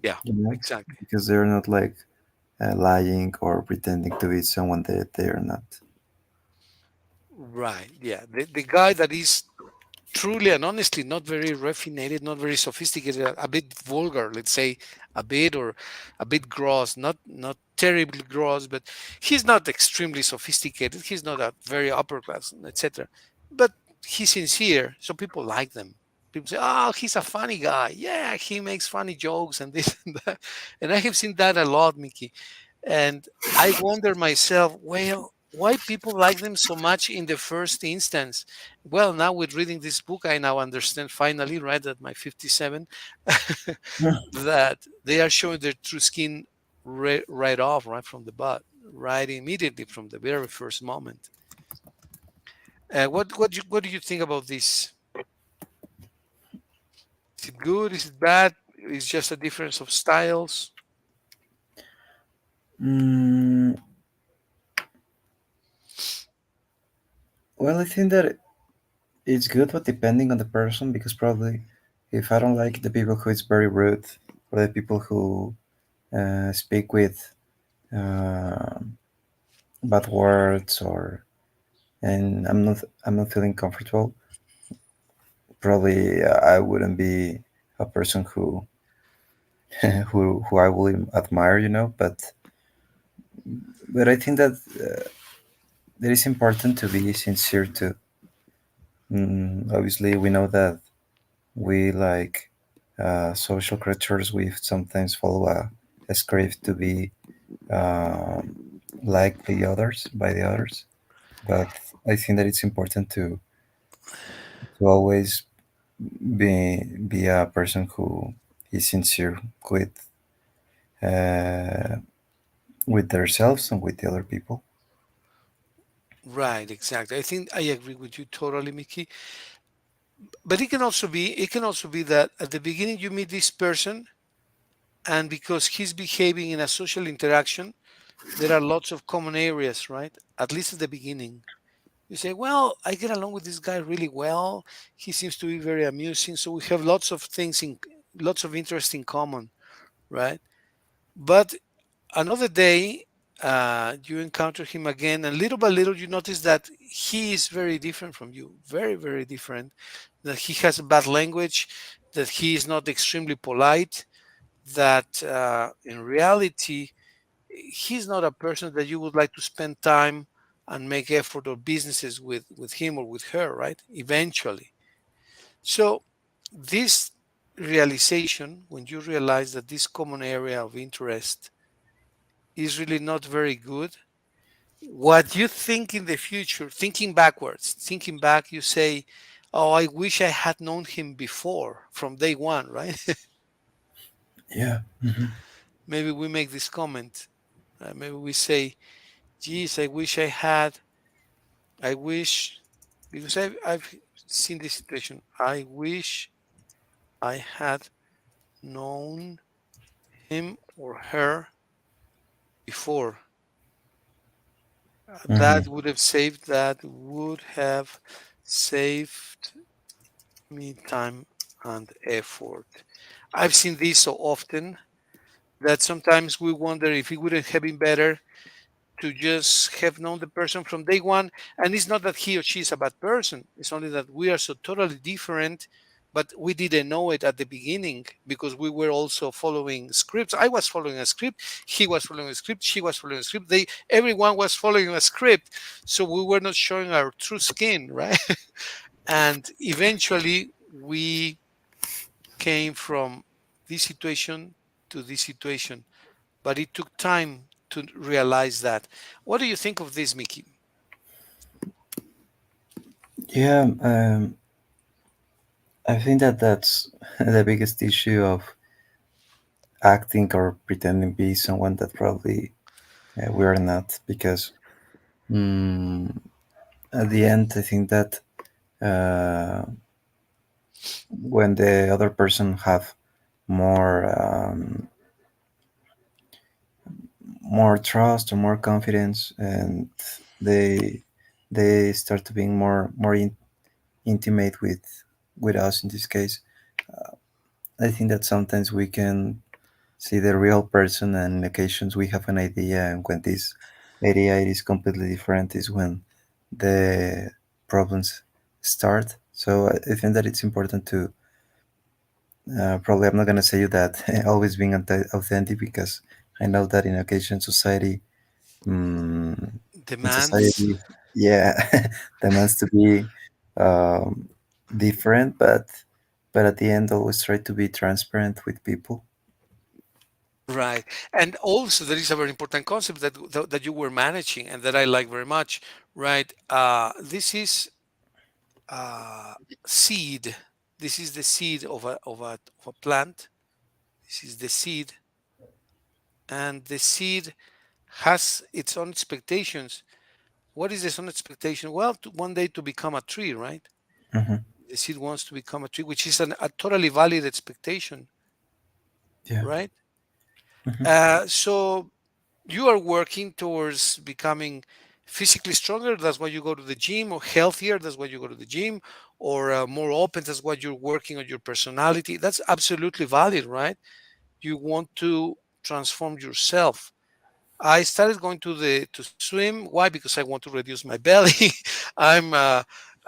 Yeah, you know, exactly. because they're not like lying or pretending to be someone that they are not. Right. Yeah. The guy that is truly and honestly not very refined, not very sophisticated, a bit vulgar, let's say, a bit, or a bit gross, not terribly gross, but he's not extremely sophisticated. He's not a very upper class, etc. But he's sincere, so people like them. People say, "Oh, he's a funny guy. Yeah, he makes funny jokes and this and that." And I have seen that a lot, Mickey. And I wonder myself, well, why people like them so much in the first instance? Well, now with reading this book, I now understand finally, right, at my 57, that they are showing their true skin right off, right from the butt, right immediately from the very first moment. What do you think about this? Is it good? Is it bad? It's just a difference of styles. Mm, well, I think that it's good, but depending on the person, because probably if I don't like the people who is very rude, or the people who speak with uh, bad words, or and I'm not feeling comfortable, probably I wouldn't be a person who who I will admire, but I think that it is important to be sincere too. Obviously, we know that we like social creatures. We sometimes follow a script to be um, liked by the others. But I think that it's important to always be a person who is sincere uh, with themselves and with the other people. Right, exactly. I think I agree with you totally, Mickey. But it can also be that at the beginning you meet this person, and because he's behaving in a social interaction, there are lots of common areas, right? At least at the beginning. You say, "Well, I get along with this guy really well. He seems to be very amusing, so we have lots of interest in common," right? But another day, you encounter him again, and little by little, you notice that he is very different from you, very, very different. That he has bad language, that he is not extremely polite, that in reality, he's not a person that you would like to spend time and make effort or businesses with him or with her, right? Eventually. So, this realization, when you realize that this common area of interest is really not very good, what you think in the future, thinking backwards, thinking back, you say, "Oh, I wish I had known him before from day one," right? Yeah. Maybe we make this comment. Maybe we say, "Geez, I wish," because I've seen this situation. "I wish I had known him or her before. Hmm. That would have Saved me time and effort. I've seen this so often that sometimes we wonder if it wouldn't have been better to just have known the person from day one. And it's not that he or she is a bad person, it's only that we are so totally different. But we didn't know it at the beginning because we were also following scripts. I was following a script, he was following a script, she was following a script. Everyone was following a script. So we were not showing our true skin, right? And eventually we came from this situation to this situation, but it took time to realize that. What do you think of this, Mickey? Yeah, I think that that's the biggest issue of acting or pretending to be someone that probably we are not. Because mm, at the end, I think that uh, when the other person have more more trust or more confidence, and they they start to being more intimate with us in this case, I think that sometimes we can see the real person, and in occasions we have an idea, and when this idea is completely different is when the problems start. So I think that it's important to probably, I'm not going to say you that always being authentic, because I know that in occasion society, mm, in Demands. society, yeah, demands to be um, different, but at the end always try to be transparent with people. Right. And also there is a very important concept that you were managing and that I like very much, right? This is uh, seed. This is the seed of a plant. This is the seed, and the seed has its own expectations. What is its own expectation? Well, one day to become a tree, right? Hmm. The seed wants to become a tree, which is a totally valid expectation, Yeah. right? Hmm. So you are working towards becoming physically stronger. That's why you go to the gym, or healthier. That's why you go to the gym, or more open. That's why you're working on your personality. That's absolutely valid, right? You want to transform yourself. I started going to swim. Why? Because I want to reduce my belly. I'm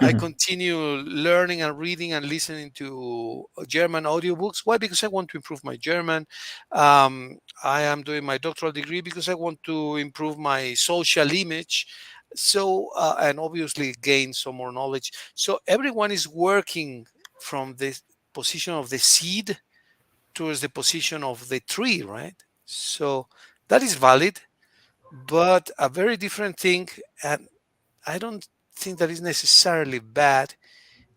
I Hmm. continue learning and reading and listening to German audiobooks. Why? Because I want to improve my German. I am doing my doctoral degree because I want to improve my social image. So and obviously gain some more knowledge. So everyone is working from the position of the seed towards the position of the tree, right? So that is valid, but a very different thing, and I don't think that is necessarily bad,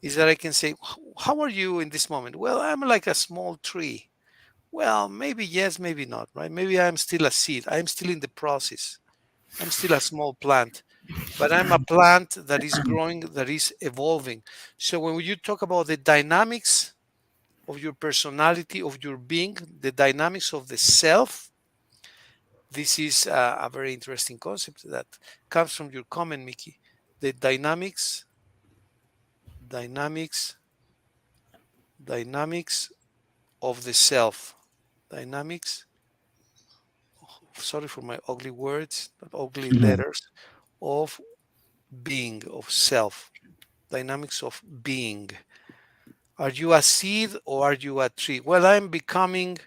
is that I can say, How are you in this moment?" Well, I'm like a small tree. Well, maybe yes, maybe not, right? Maybe I'm still a seed. I'm still in the process. I'm still a small plant, but I'm a plant that is growing, that is evolving. So when you talk about the dynamics of your personality, of your being, the dynamics of the self, this is a very interesting concept that comes from your comment, Mickey. The dynamics, dynamics of the self. Dynamics, sorry for my ugly words, not ugly Hmm. letters, of being, of self. Dynamics of being. Are you a seed or are you a tree? Well, I'm becoming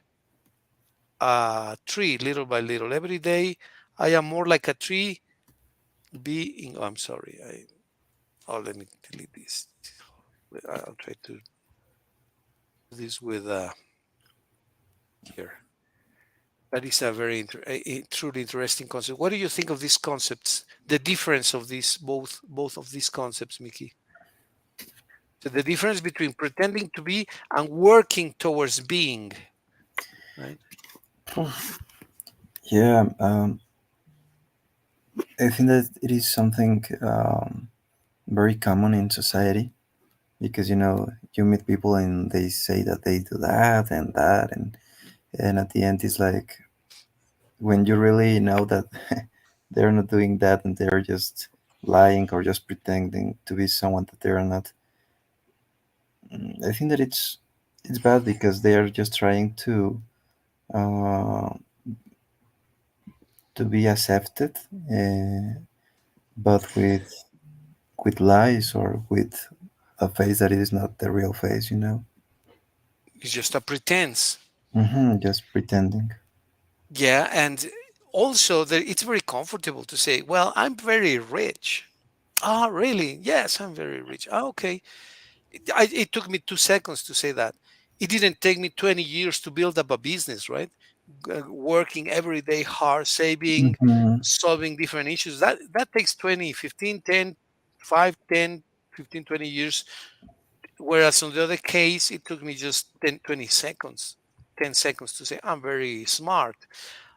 a tree little by little. Every day I am more like a tree being. Oh, I'm sorry. Oh, let me delete this. I'll try to do this with here. That is a very a truly interesting concept. What do you think of these concepts? The difference of these both of these concepts, Mickey. So the difference between pretending to be and working towards being, right? Yeah, I think that it is something very common in society, because you meet people and they say that they do that and that, and at the end it's like when you really know that they're not doing that, and they're just lying or just pretending to be someone that they are not. I think that it's bad because they are just trying uh, to be accepted, uh, but with lies or with a face that is not the real face, you know. It's just a pretense. Just pretending. Yeah, and also it's very comfortable to say, "Well, I'm very rich." Ah, really? Yes, I'm very rich. Ah, okay. It took me 2 seconds to say that. It didn't take me 20 years to build up a business, right? Working every day hard, saving, hmm solving different issues. That takes 20, 15, 10, 5, 10, 15, 20 years. Whereas on the other case, it took me just 10, 20 seconds, 10 seconds to say, I'm very smart,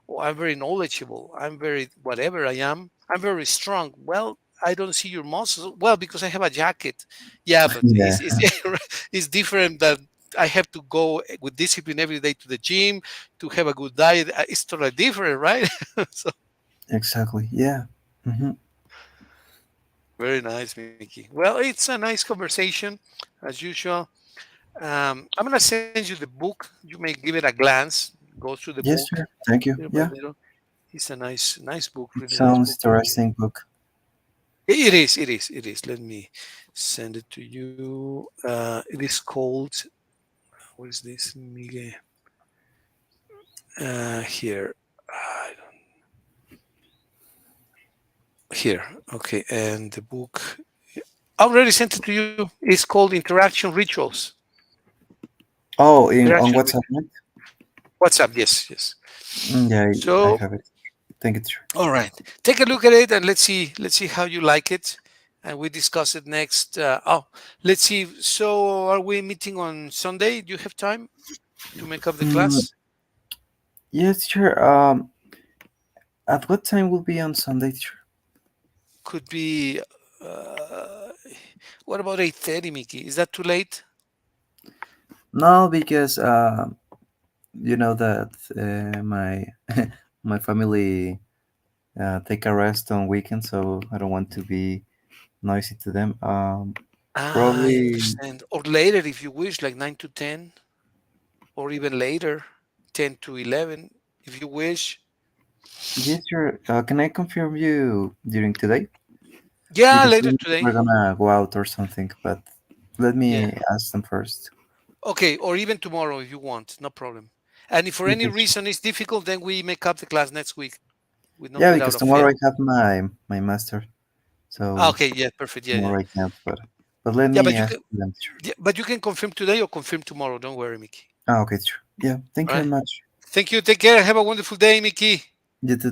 or I'm very knowledgeable, I'm very whatever I am, I'm very strong. Well, I don't see your muscles. Well, because I have a jacket. Yeah, but Yeah, it's it's different that I have to go with discipline every day to the gym to have a good diet. It's totally different, right? So exactly. Yeah. hmm very nice, Mickey. Well, it's a nice conversation as usual. I'm gonna send you the book. You may give it a glance. Go through the Yes, book sir. Thank you. little by Yeah, little. It's a nice book, it really nice sounds book. interesting book. It is, it is, it is. Let me send it to you. It is called. What is this, Miguel? Here, here. Okay, and the book. I already sent it to you. It's called Interaction Rituals. Oh, in on Interaction. WhatsApp, right? WhatsApp. Yes, yes. Yeah, I So have it. Thank you, sir. all right, take a look at it and let's see how you like it, and we discuss it next. Let's see. So, are we meeting on Sunday? Do you have time to make up the Mm, class? yes, sure. At what time will be on Sunday, sir? Could be. Uh, what about 8:30, Mickey? Is that too late? No, because you know that my my family take a rest on weekends, so I don't want to be noisy to them. Ah, I Probably understand. Or later, if you wish, like 9 to 10, or even later, 10 to 11, if you wish. yes, sure. Can I confirm you during today? Yeah, Because later we're today. gonna go out or something, but let Yeah. me ask them first. Okay, or even tomorrow if you want, no problem. And if for any Okay. reason it's difficult, then we make up the class next week with no Yeah, without because a tomorrow fail. I have my master, Ah, so okay, yeah, perfect. Yeah, yeah. tomorrow I can't. But let Yeah, me but you ask can them. Sure. yeah, but you can confirm today or confirm tomorrow. Don't worry, Mickey. Ah, okay, sure. Yeah, thank All you very right. much. Thank you. Take care. Have a wonderful day, Mickey. You too, teacher.